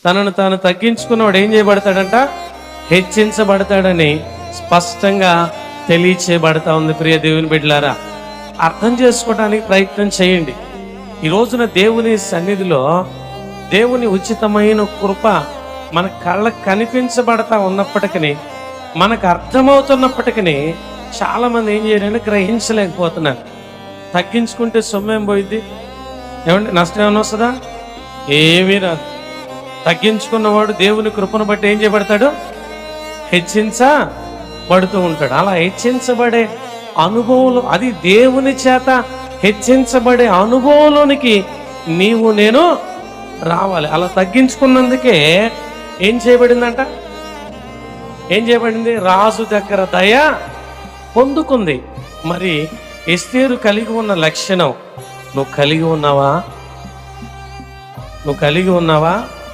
తనను తాను తగ్గించుకున్నవాడు ఏం చేయబడతాడంట? హెచ్చించబడతాడని స్పష్టంగా తెలియచేయబడతా ఉంది. ప్రియ దేవుని బిడ్డలారా, అర్థం చేసుకోవడానికి ప్రయత్నం చేయండి. ఈ రోజున దేవుని సన్నిధిలో దేవుని ఉచితమైన కృప మన కళ్ళకు కనిపించబడతా ఉన్నప్పటికీ, మనకు అర్థమవుతున్నప్పటికీ చాలా మంది ఏం చేయాలని గ్రహించలేకపోతున్నారు. తగ్గించుకుంటే సొమ్మేం పోయింది? ఏమంటే నష్టం ఏమైనా వస్తుందా? ఏమీ రాదు. తగ్గించుకున్నవాడు దేవుని కృపను బట్టి ఏం చేయబడతాడు? హెచ్చించబడుతూ ఉంటాడు. అలా హెచ్చించబడే అనుభవంలో, అది దేవుని చేత హెచ్చించబడే అనుభవంలోనికి నీవు నేను రావాలి. అలా తగ్గించుకున్నందుకే ఏం చేయబడిందంట? ఏం చేయబడింది? రాజు దగ్గర దయ పొందుకుంది. మరి ఎస్తేరు కలిగి ఉన్న లక్షణం నువ్వు కలిగి ఉన్నావా? నువ్వు కలిగి ఉన్నావా?